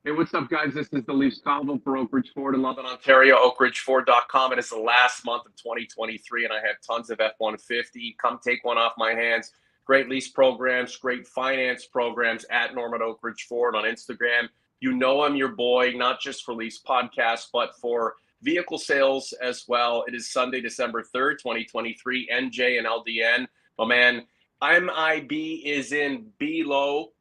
Hey, what's up, guys? This is the Leafs Convo for Oak Ridge Ford in London, Ontario, oakridgeford.com. It is the last month of 2023, and I have tons of F-150. Come take one off my hands. Great lease programs, great finance programs at Norman Oak Ridge Ford on Instagram. You know I'm your boy, not just for Leafs podcasts, but for vehicle sales as well. It is Sunday, December 3rd, 2023, NJ and LDN. My man, MIB is in B-Low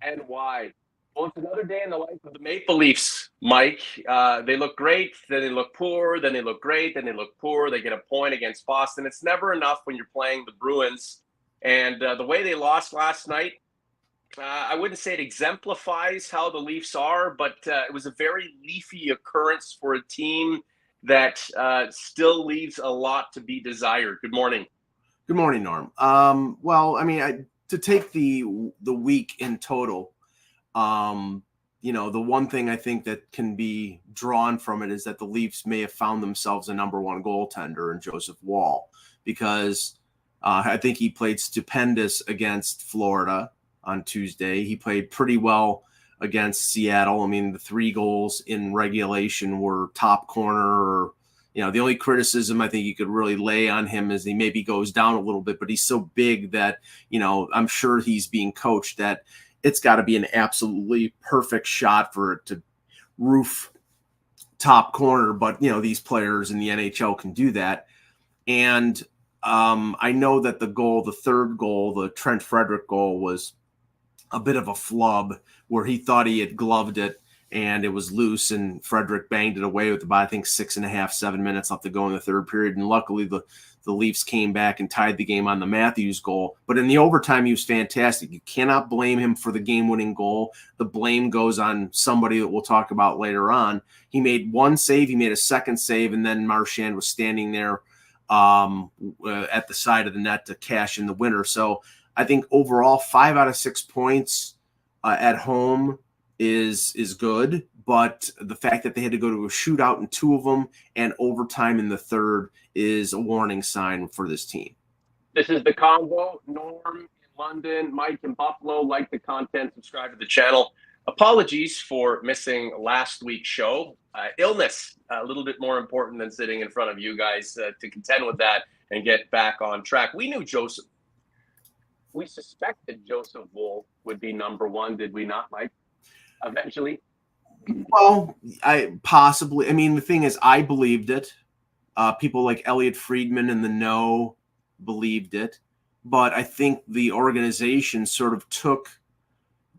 and Y. Well, it's another day in the life of the Maple Leafs, Mike. They look great, then they look poor, then they look great, then they look poor. They get a point against Boston. It's never enough when you're playing the Bruins. And the way they lost last night, I wouldn't say it exemplifies how the Leafs are, but it was a very leafy occurrence for a team that still leaves a lot to be desired. Good morning. Good morning, Norm. To take the week in total, the one thing I think that can be drawn from it is that the Leafs may have found themselves a number one goaltender in Joseph Woll, because I think he played stupendous against Florida on Tuesday. He played pretty well against Seattle. I mean, the 3 goals in regulation were top corner. The only criticism I think you could really lay on him is he maybe goes down a little bit, but he's so big that, I'm sure he's being coached that it's got to be an absolutely perfect shot for it to roof top corner. But, these players in the NHL can do that. And I know that the third goal, the Trent Frederick goal, was a bit of a flub where he thought he had gloved it and it was loose, and Frederick banged it away with about, I think, 6.5, 7 minutes left to go in the third period. And luckily the Leafs came back and tied the game on the Matthews goal. But in the overtime, he was fantastic. You cannot blame him for the game-winning goal. The blame goes on somebody that we'll talk about later on. He made one save, he made a second save, and then Marchand was standing there at the side of the net to cash in the winner. So I think overall 5 out of 6 points at home is good, but the fact that they had to go to a shootout in 2 of them and overtime in the third is a warning sign for this team. This is the Convo. Norm in London, Mike in Buffalo. Like the content, subscribe to the channel. Apologies for missing last week's show. Illness, a little bit more important than sitting in front of you guys to contend with that and get back on track. We suspected Joseph Woll would be number one, did we not, Mike? Eventually. Well, the thing is, I believed it. People like Elliot Friedman in the know believed it. But I think the organization sort of took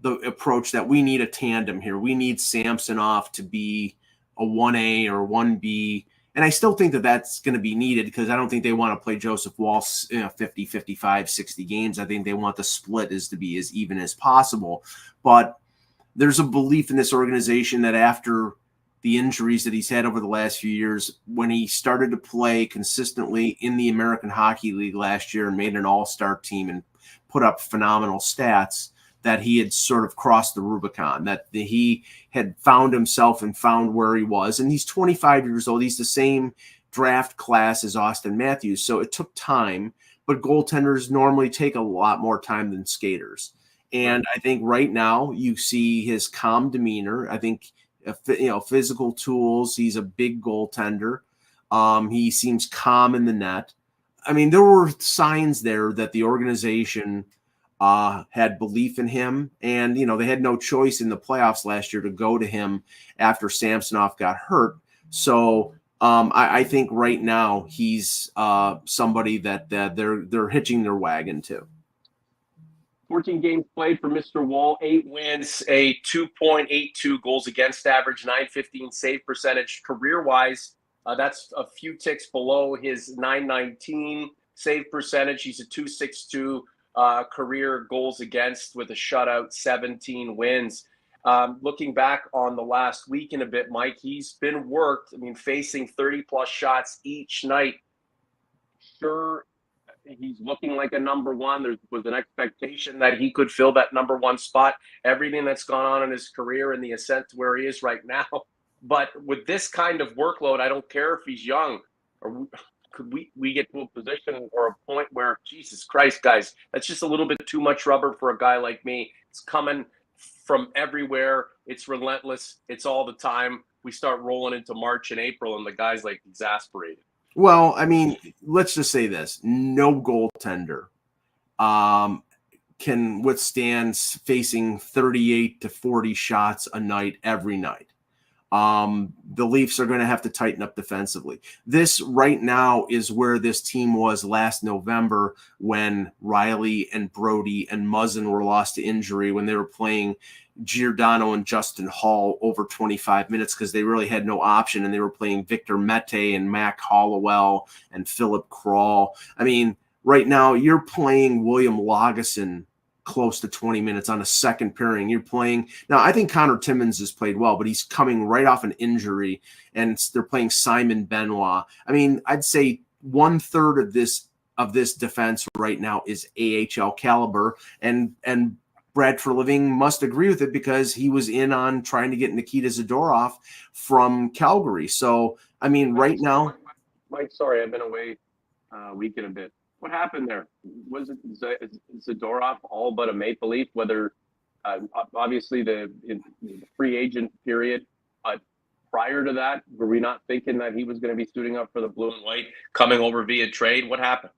the approach that we need a tandem here. We need Samsonov to be a 1A or 1B. And I still think that that's going to be needed, because I don't think they want to play Joseph Woll 50, 55, 60 games. I think they want the split to be as even as possible. But there's a belief in this organization that after the injuries that he's had over the last few years, when he started to play consistently in the American Hockey League last year and made an all-star team and put up phenomenal stats, that he had sort of crossed the Rubicon, that he had found himself and found where he was. And he's 25 years old. He's the same draft class as Austin Matthews. So it took time, but goaltenders normally take a lot more time than skaters. And I think right now you see his calm demeanor. I think, physical tools. He's a big goaltender. He seems calm in the net. I mean, there were signs there that the organization had belief in him. And, they had no choice in the playoffs last year to go to him after Samsonov got hurt. So I think right now he's somebody that they're hitching their wagon to. 14 games played for Mr. Woll, 8 wins, a 2.82 goals against average, 915 save percentage. Career-wise, that's a few ticks below his 919 save percentage. He's a 262 career goals against with a shutout, 17 wins. Looking back on the last week in a bit, Mike, he's been worked. I mean, facing 30-plus shots each night. Sure, he's looking like a number one. There was an expectation that he could fill that number one spot. Everything that's gone on in his career and the ascent to where he is right now. But with this kind of workload, I don't care if he's young. Or could we get to a position or a point where, Jesus Christ, guys, that's just a little bit too much rubber for a guy like me. It's coming from everywhere. It's relentless. It's all the time. We start rolling into March and April, and the guy's like exasperated. Well, I mean, let's just say this: no goaltender can withstand facing 38 to 40 shots a night every night. The Leafs are going to have to tighten up defensively. This right now is where this team was last November when Riley and Brody and Muzzin were lost to injury, when they were playing Giordano and Justin Hall over 25 minutes because they really had no option, and they were playing Victor Mete and Mac Hollowell and Philip Kral. I mean, right now you're playing William Lagesson close to 20 minutes on a second pairing. You're playing now. I think Connor Timmins has played well, but he's coming right off an injury, and they're playing Simon Benoit. I mean, I'd say 1/3 of this defense right now is AHL caliber, and Brad Treliving must agree with it because he was in on trying to get Nikita Zadorov from Calgary. So I mean, right now, Mike, sorry, I've been away a week and a bit. What happened there? Was it Zadorov all but a Maple Leaf? Whether obviously the free agent period, prior to that, were we not thinking that he was going to be suiting up for the blue and white, coming over via trade? What happened?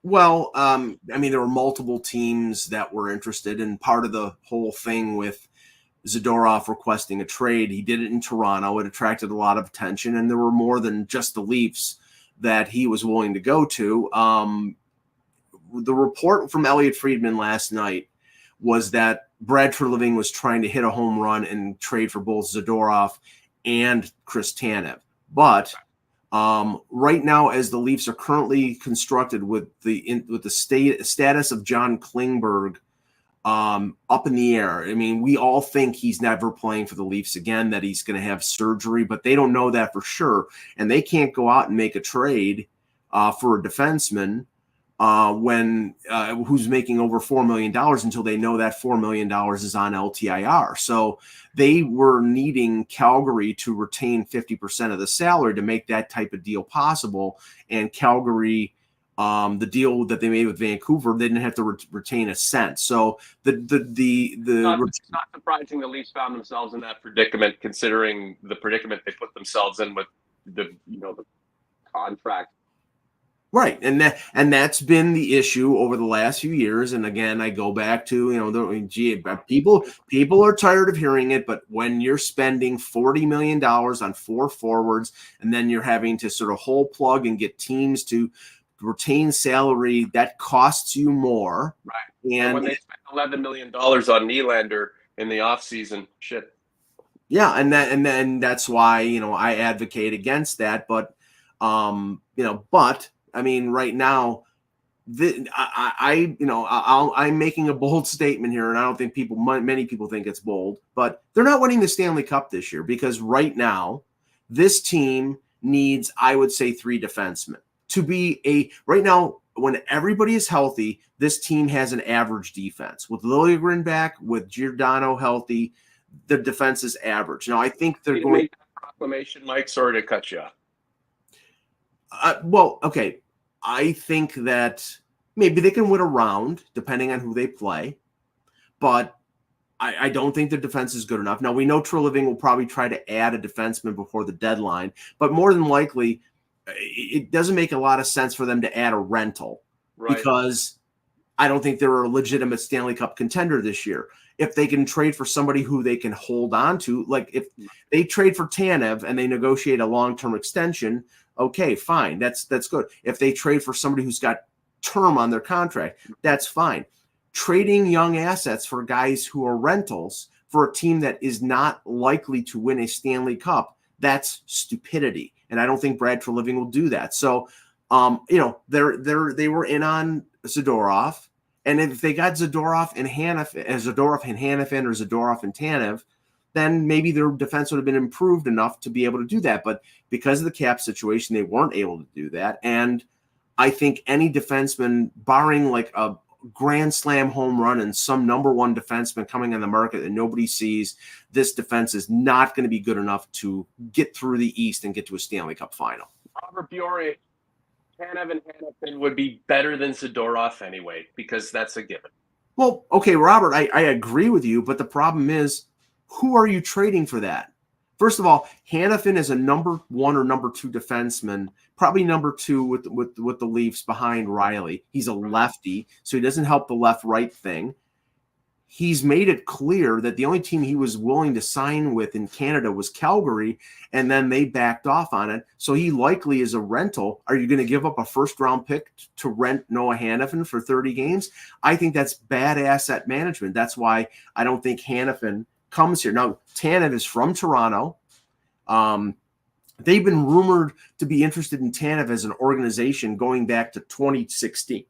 Well, I mean, there were multiple teams that were interested, and part of the whole thing with Zadorov requesting a trade, he did it in Toronto. It attracted a lot of attention, and there were more than just the Leafs that he was willing to go to. The report from Elliot Friedman last night was that Brad Treliving was trying to hit a home run and trade for both Zadorov and Chris Tanev. But right now, as the Leafs are currently constructed with the status of John Klingberg up in the air. I mean, we all think he's never playing for the Leafs again, that he's going to have surgery, but they don't know that for sure. And they can't go out and make a trade for a defenseman who's making over $4 million until they know that $4 million is on LTIR. So they were needing Calgary to retain 50% of the salary to make that type of deal possible. And Calgary, the deal that they made with Vancouver, they didn't have to retain a cent. So it's not surprising the Leafs found themselves in that predicament, considering the predicament they put themselves in with the contract. Right, and that's been the issue over the last few years. And again, I go back to people are tired of hearing it, but when you're spending $40 million on 4 forwards, and then you're having to sort of whole plug and get teams to retain salary, that costs you more. Right, and when they spent $11 million on Nylander in the offseason, shit. Yeah, and then that's why I advocate against that, but I mean, right now, I'm making a bold statement here, and I don't think many people think it's bold, but they're not winning the Stanley Cup this year because right now, this team needs, I would say, 3 defensemen to be right now, when everybody is healthy, this team has an average defense. With Liljegren back, with Giordano healthy, the defense is average. Now, I think they're going. Make that proclamation, Mike. Sorry to cut you off. Well, okay. I think that maybe they can win a round depending on who they play, but I don't think their defense is good enough. Now, we know Treliving will probably try to add a defenseman before the deadline, but more than likely, it doesn't make a lot of sense for them to add a rental, right? Because I don't think they're a legitimate Stanley Cup contender this year. If they can trade for somebody who they can hold on to, like if they trade for Tanev and they negotiate a long-term extension, okay, fine. That's good. If they trade for somebody who's got term on their contract, that's fine. Trading young assets for guys who are rentals for a team that is not likely to win a Stanley Cup, that's stupidity. And I don't think Brad Treliving will do that. So, they were in on Zadorov. And if they got Zadorov and Hanifin or Zadorov and Tanev, then maybe their defense would have been improved enough to be able to do that. But because of the cap situation, they weren't able to do that. And I think any defenseman, barring like a grand slam home run and some number 1 defenseman coming on the market that nobody sees, this defense is not going to be good enough to get through the East and get to a Stanley Cup final. Robert Fiore, Tanev and Hanifin would be better than Zadorov anyway, because that's a given. Well, okay, Robert, I agree with you, but the problem is, who are you trading for that? First of all, Hannafin is a number 1 or number 2 defenseman, probably number 2 with the Leafs behind Riley. He's a lefty, so he doesn't help the left-right thing. He's made it clear that the only team he was willing to sign with in Canada was Calgary, and then they backed off on it. So he likely is a rental. Are you going to give up a first-round pick to rent Noah Hannafin for 30 games? I think that's bad asset management. That's why I don't think Hannafin comes here. Now, Tanev is from Toronto. They've been rumored to be interested in Tanev as an organization going back to 2016.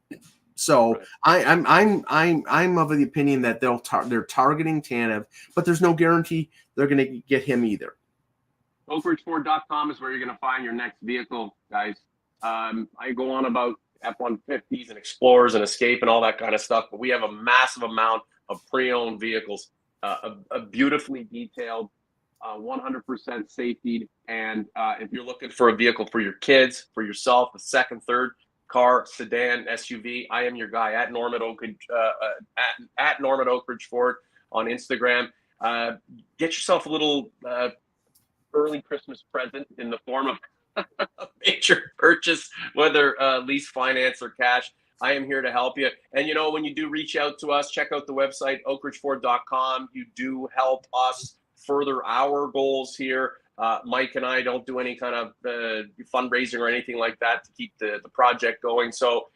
So right. I'm of the opinion that they're targeting Tanev, but there's no guarantee they're going to get him either. OakRidgeFord.com is where you're going to find your next vehicle, guys. I go on about F-150s and Explorers and Escape and all that kind of stuff, but we have a massive amount of pre-owned vehicles, a beautifully detailed, 100% safety. And if you're looking for a vehicle for your kids, for yourself, a second, third car, sedan, SUV, I am your guy at Norman Oakridge, at Norman Oakridge Ford on Instagram. Get yourself a little early Christmas present in the form of a major purchase, whether lease, finance, or cash. I am here to help you. And, you know, when you do reach out to us, check out the website, oakridgeford.com. You do help us further our goals here. Mike and I don't do any kind of fundraising or anything like that to keep the project going. So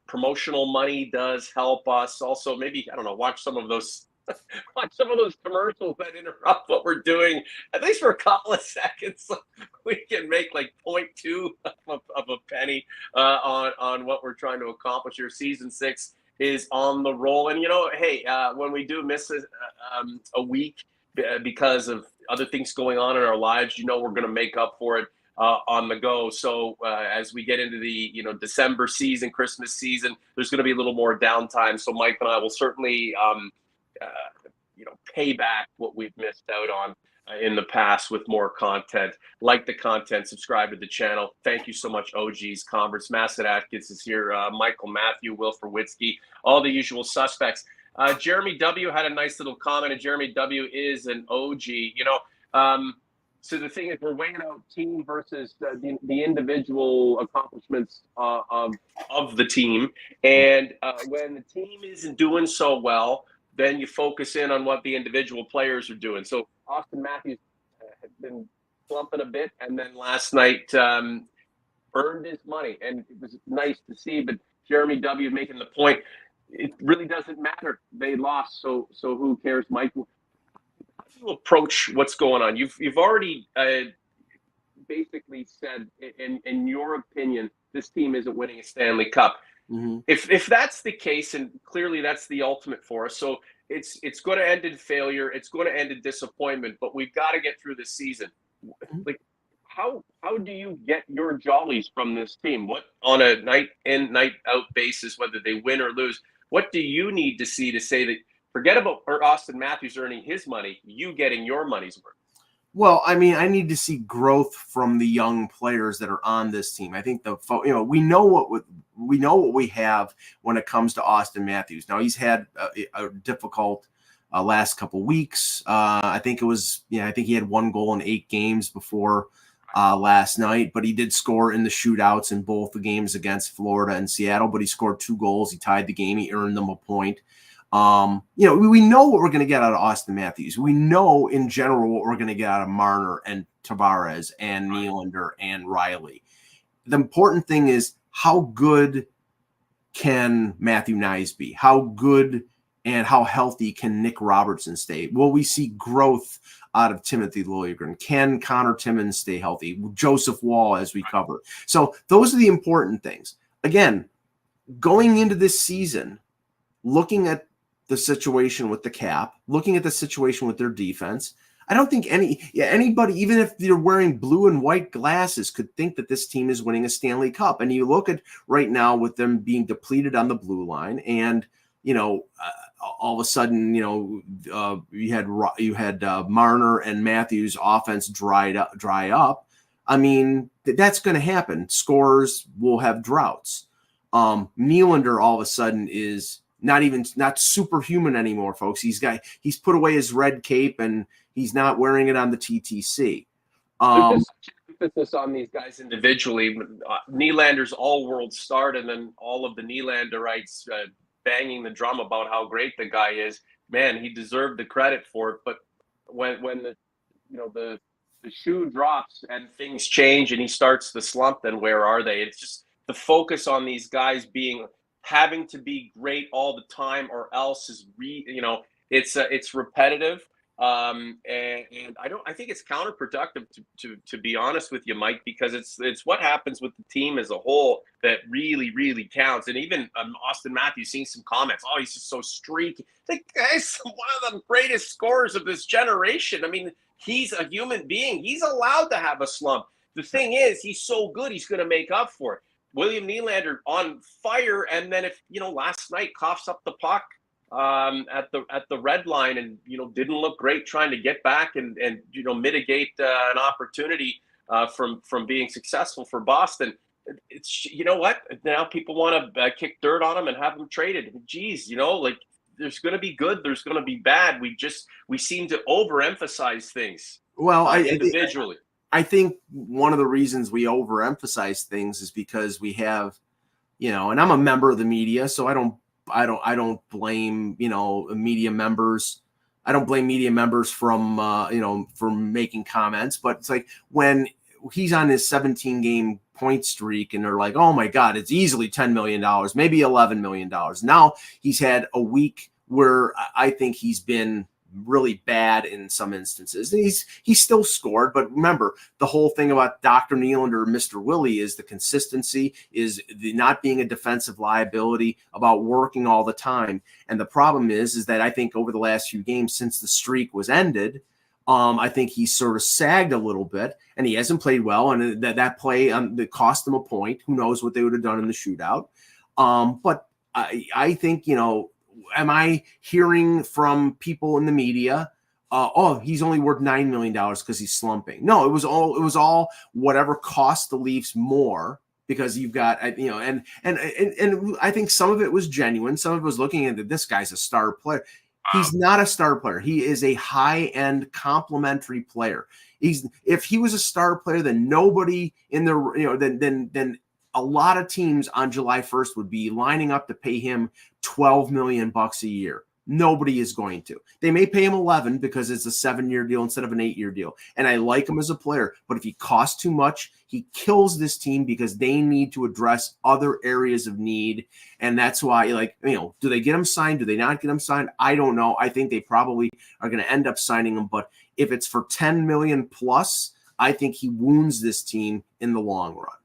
promotional money does help us. Also, maybe, I don't know, watch some of those commercials that interrupt what we're doing, at least for a couple of seconds. So we can make like 0.2 of a penny on what we're trying to accomplish here. Season 6 is on the roll. And, you know, hey, when we do miss a week because of other things going on in our lives, you know, we're going to make up for it on the go. So as we get into the, you know, December season, Christmas season, there's going to be a little more downtime. So Mike and I will certainly you know, pay back what we've missed out on in the past with more content. Like the content, subscribe to the channel. Thank you so much, OGs, Converse. Massett Atkins is here, Michael Matthew, Will Furwitzky, all the usual suspects. Jeremy W. had a nice little comment, and Jeremy W. is an OG. You know, so the thing is, we're weighing out team versus the individual accomplishments of the team. And when the team isn't doing so well, then you focus in on what the individual players are doing. So Austin Matthews has been slumping a bit, and then last night earned his money, and it was nice to see. But Jeremy W. making the point, it really doesn't matter. They lost, so who cares, Mike? How do you approach what's going on? You've already basically said, in your opinion, this team isn't winning a Stanley Cup. Mm-hmm. If that's the case, and clearly that's the ultimate for us, so it's going to end in failure, it's going to end in disappointment, but we've got to get through this season. Like, how do you get your jollies from this team? What, on a night in, night out basis, whether they win or lose, what do you need to see to say that forget about Austin Matthews earning his money, you getting your money's worth? Well, I mean, I need to see growth from the young players that are on this team. I think we know what we have when it comes to Austin Matthews. Now, he's had a difficult last couple weeks. I think he had 1 goal in 8 games before last night, but he did score in the shootouts in both the games against Florida and Seattle. But he scored 2 goals. He tied the game. He earned them a point. You know, we know what we're going to get out of Austin Matthews. We know in general what we're going to get out of Marner and Tavares and Nylander and Riley. The important thing is, how good can Matthew Knies be? How good and how healthy can Nick Robertson stay? Will we see growth out of Timothy Liljegren? Can Connor Timmins stay healthy? Joseph Wall, as we covered. So those are the important things. Again, going into this season, looking at the situation with the cap, looking at the situation with their defense, I don't think anybody, even if they're wearing blue and white glasses, could think that this team is winning a Stanley Cup. And you look at right now with them being depleted on the blue line, and you know, all of a sudden, you know, you had Marner and Matthews' offense dry up. I mean, that's going to happen. Scorers will have droughts. Nylander all of a sudden is not superhuman anymore, folks. He's put away his red cape and he's not wearing it on the TTC. There's such an emphasis on these guys individually. Nylander's all-world start, and then all of the Nylanderites banging the drum about how great the guy is. Man, he deserved the credit for it. But when the shoe drops and things change and he starts the slump, then where are they? It's just the focus on these guys having to be great all the time, or else is it's repetitive. And I think it's counterproductive to be honest with you, Mike, because it's what happens with the team as a whole that really counts. And even Austin Matthews, seeing some comments, oh, he's just so streaky. The guy's one of the greatest scorers of this generation. I mean, he's a human being. He's allowed to have a slump. The thing is, he's so good, he's going to make up for it. William Nylander on fire, and then if last night coughs up the puck at the red line, and didn't look great trying to get back and mitigate an opportunity from being successful for Boston. It's what, now people want to kick dirt on him and have him traded. Geez, like, there's going to be good, there's going to be bad. We seem to overemphasize things. Well, individually. I think one of the reasons we overemphasize things is because we have, and I'm a member of the media, so I don't blame, media members. I don't blame media members from making comments, but it's like when he's on his 17-game point streak and they're like, oh my God, it's easily $10 million, maybe $11 million. Now he's had a week where I think he's been really bad in some instances. And he's still scored, but remember, the whole thing about Dr. Nylander or Mr. Willie is the consistency, is the not being a defensive liability, about working all the time. And the problem is that I think over the last few games since the streak was ended, I think he's sort of sagged a little bit, and he hasn't played well. And that play that cost him a point. Who knows what they would have done in the shootout? But I think, am I hearing from people in the media, oh, he's only worth $9 million because he's slumping? No, it was all whatever cost the Leafs more, because you've got, and I think some of it was genuine. Some of it was looking at that this guy's a star player. He's not a star player. He is a high-end complementary player. If he was a star player, then nobody in the, then a lot of teams on July 1st would be lining up to pay him $12 million a year. Nobody is going to. They may pay him 11 because it's a 7-year deal instead of an 8-year deal. And I like him as a player, but if he costs too much, he kills this team because they need to address other areas of need. And that's why, do they get him signed? Do they not get him signed? I don't know. I think they probably are going to end up signing him. But if it's for $10 million plus, I think he wounds this team in the long run.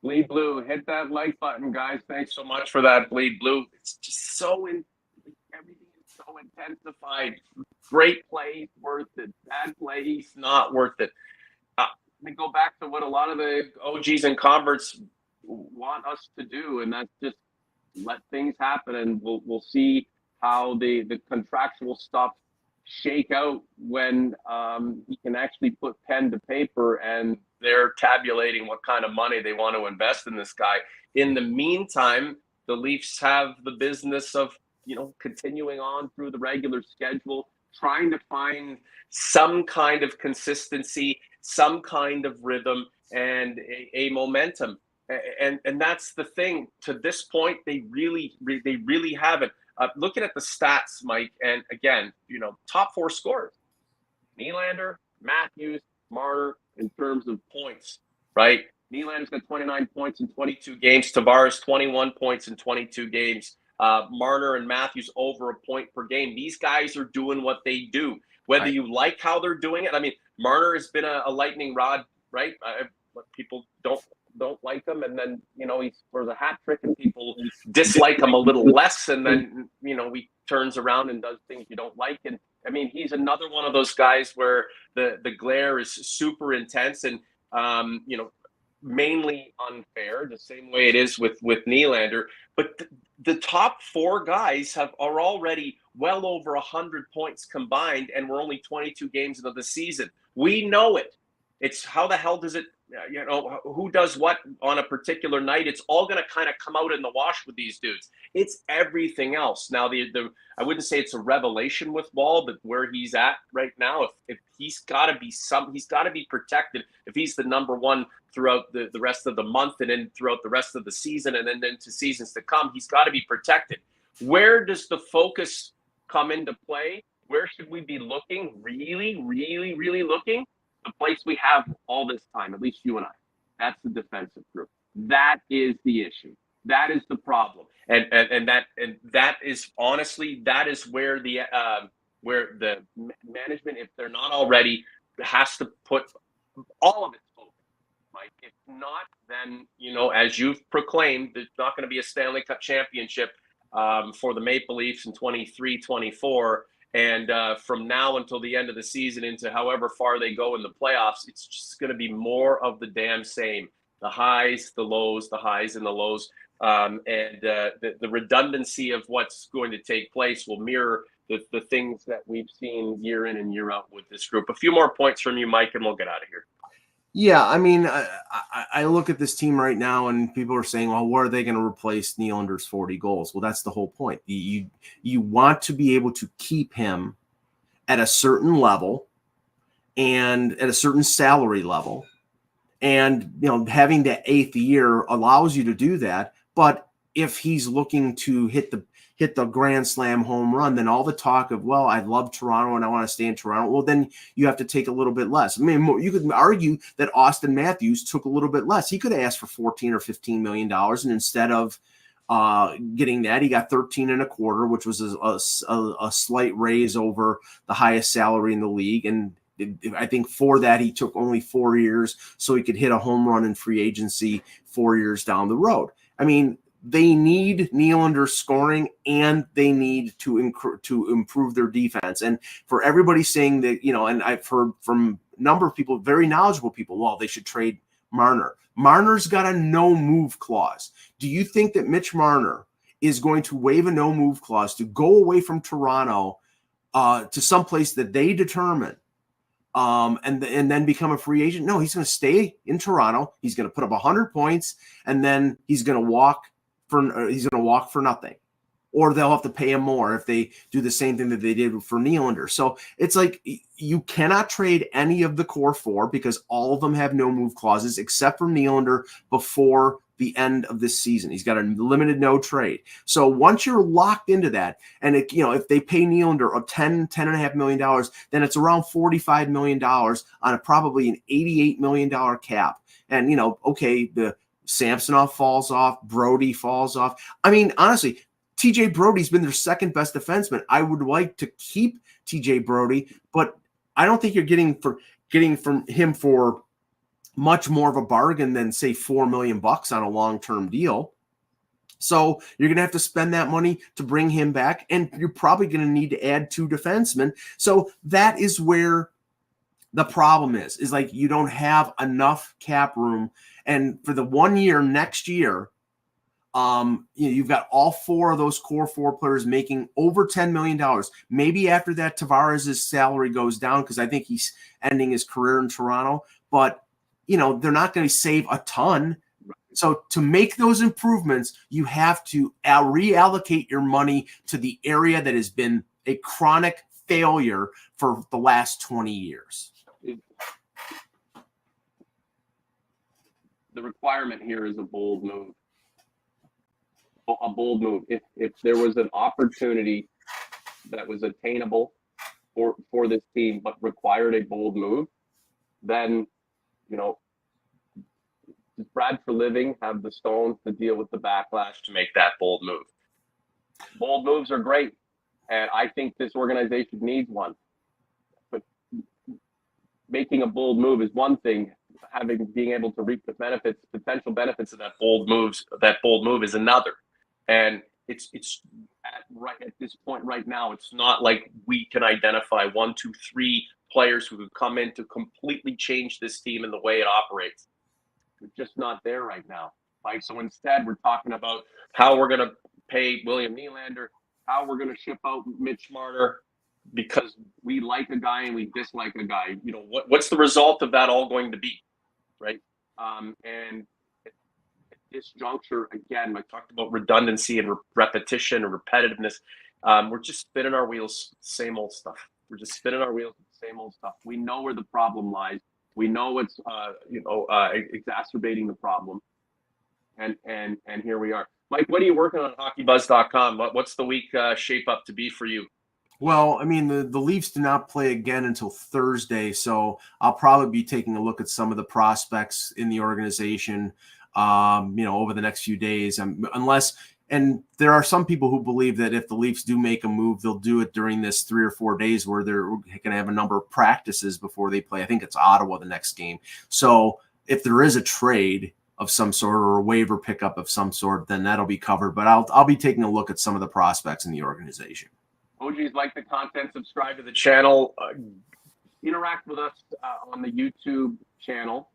Bleed Blue, hit that like button, guys. Thanks so much for that, Bleed Blue. It's just everything is so intensified. Great play, worth it. Bad play, he's not worth it. We go back to what a lot of the OGs and converts want us to do, and that's just let things happen, and we'll see how the contractual stuff shake out when he can actually put pen to paper and they're tabulating what kind of money they want to invest in this guy. In the meantime, the Leafs have the business of, continuing on through the regular schedule, trying to find some kind of consistency, some kind of rhythm, and a momentum. And that's the thing. To this point, they really haven't. Looking at the stats, Mike, and again, top 4 scorers: Nylander, Matthews, Marner, in terms of points, right? Nylander's got 29 points in 22 games. Tavares, 21 points in 22 games. Marner and Matthews over a point per game. These guys are doing what they do. Whether you like how they're doing it, I mean, Marner has been a lightning rod, right? People don't like him, and then he scores a hat trick, and people dislike him a little less, and then he turns around and does things you don't like. And I mean, he's another one of those guys where the glare is super intense and mainly unfair, the same way it is with Nylander. But the top 4 guys are already well over 100 points combined, and we're only 22 games into the season. We know it. It's how the hell does it, who does what on a particular night? It's all going to kind of come out in the wash with these dudes. It's everything else. Now, I wouldn't say it's a revelation with Wall, but where he's at right now, if he's got to be he's got to be protected. If he's the number one throughout the rest of the month and then throughout the rest of the season and then into seasons to come, he's got to be protected. Where does the focus come into play? Where should we be looking? Really, really, really looking? The place we have all this time, at least you and I. That's the defensive group. That is the issue. That is the problem. And that is honestly, that is where the management, if they're not already, has to put all of its focus. Like, if not, then, as you've proclaimed, there's not going to be a Stanley Cup championship for the Maple Leafs in 23-24. And from now until the end of the season, into however far they go in the playoffs, it's just going to be more of the damn same. The highs, the lows, the highs and the lows. The redundancy of what's going to take place will mirror the things that we've seen year in and year out with this group. A few more points from you, Mike, and we'll get out of here. Yeah, I mean, I look at this team right now, and people are saying, "Well, where are they going to replace Nylander's 40 goals?" Well, that's the whole point. You want to be able to keep him at a certain level and at a certain salary level, and having that 8th year allows you to do that. But if he's looking to hit the grand slam home run, then all the talk of, well, I love Toronto and I want to stay in Toronto, well, then you have to take a little bit less. I mean, you could argue that Austin Matthews took a little bit less. He could have asked for $14 or $15 million, and instead of getting that, he got 13 and a quarter, which was a slight raise over the highest salary in the league. And I think for that, he took only 4 years so he could hit a home run in free agency 4 years down the road. I mean, they need Nylander scoring, and they need to improve their defense. And for everybody saying that, and I've heard from a number of people, very knowledgeable people, well, they should trade Marner. Marner's got a no-move clause. Do you think that Mitch Marner is going to waive a no-move clause to go away from Toronto to someplace that they determine and then become a free agent? No, he's going to stay in Toronto. He's going to put up 100 points, and then he's going to walk for nothing, or they'll have to pay him more if they do the same thing that they did for Nylander. So it's like you cannot trade any of the core four because all of them have no move clauses except for Nylander before the end of this season. He's got a limited no trade. So once you're locked into that, and if they pay Nylander of $10.5 million, then it's around $45 million on probably an $88 million cap. And okay, the Samsonov falls off, Brody falls off. I mean, honestly, TJ Brody's been their second best defenseman. I would like to keep TJ Brody, but I don't think you're getting from him for much more of a bargain than, say, $4 million on a long-term deal. So you're going to have to spend that money to bring him back, and you're probably going to need to add 2 defensemen. So that is where the problem is like you don't have enough cap room. And for the 1 year next year, you've got all 4 of those core 4 players making over $10 million. Maybe after that, Tavares' salary goes down because I think he's ending his career in Toronto. But, they're not going to save a ton. So to make those improvements, you have to reallocate your money to the area that has been a chronic failure for the last 20 years. The requirement here is a bold move. A bold move. If there was an opportunity that was attainable for this team but required a bold move, then does Brad for living have the stones to deal with the backlash to make that bold move? Bold moves are great, and I think this organization needs one. But making a bold move is one thing. Being able to reap the potential benefits of that bold move is another. And it's at this point right now, it's not like we can identify 1, 2, 3 players who could come in to completely change this team and the way it operates. We're just not there right now. Right? So instead, we're talking about how we're going to pay William Nylander, how we're going to ship out Mitch Marner, because we like a guy and we dislike a guy. You know, what's the result of that all going to be, right? And at this juncture, again, I talked about redundancy and repetition and repetitiveness. We're just spinning our wheels, same old stuff. We're just spinning our wheels, same old stuff. We know where the problem lies. We know what's exacerbating the problem, and here we are. Mike, what are you working on HockeyBuzz.com? What's the week shape up to be for you? Well, I mean, the Leafs do not play again until Thursday, so I'll probably be taking a look at some of the prospects in the organization, over the next few days. And there are some people who believe that if the Leafs do make a move, they'll do it during this 3 or 4 days where they're going to have a number of practices before they play. I think it's Ottawa the next game. So if there is a trade of some sort or a waiver pickup of some sort, then that'll be covered. But I'll be taking a look at some of the prospects in the organization. OGs, like the content, subscribe to the channel, interact with us on the YouTube channel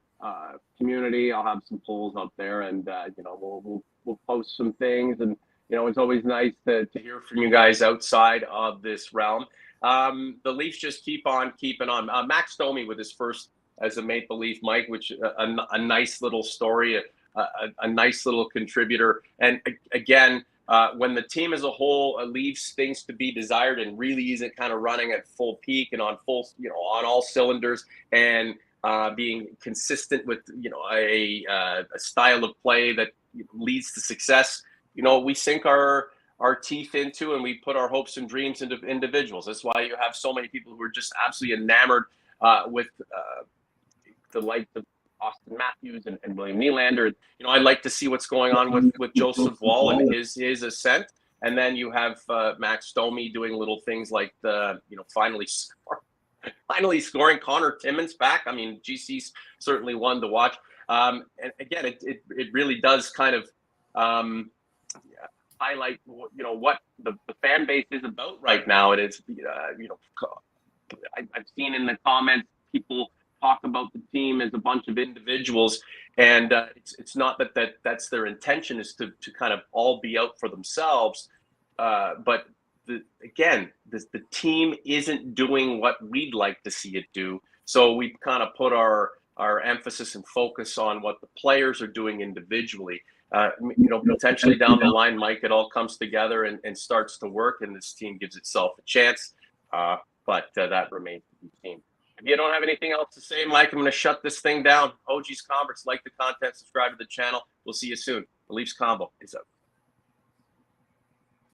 community. I'll have some polls up there, and we'll post some things. And it's always nice to hear from you guys outside of this realm. The Leafs just keep on keeping on. Max Domi with his first as a Maple Leaf, Mike, which a nice little story, a nice little contributor, and again. When the team as a whole leaves things to be desired and really isn't kind of running at full peak and on full, on all cylinders, and being consistent with, a style of play that leads to success, we sink our teeth into and we put our hopes and dreams into individuals. That's why you have so many people who are just absolutely enamored with the likes of Austin Matthews and William Nylander. I like to see what's going on with Joseph Wall and his ascent. And then you have Max Domi doing little things like finally scoring Connor Timmins back. I mean, GC's certainly one to watch. And again, it really does kind of highlight what the fan base is about right now. It is I've seen in the comments people talk about the team as a bunch of individuals, and it's not that's their intention, is to kind of all be out for themselves, but the team isn't doing what we'd like to see it do, so we kind of put our emphasis and focus on what the players are doing individually. Potentially down the line, Mike, it all comes together and starts to work, and this team gives itself a chance, but that remains to be seen. If you don't have anything else to say, Mike, I'm going to shut this thing down. OG's Converse, like the content, subscribe to the channel. We'll see you soon. The Leafs Convo is out.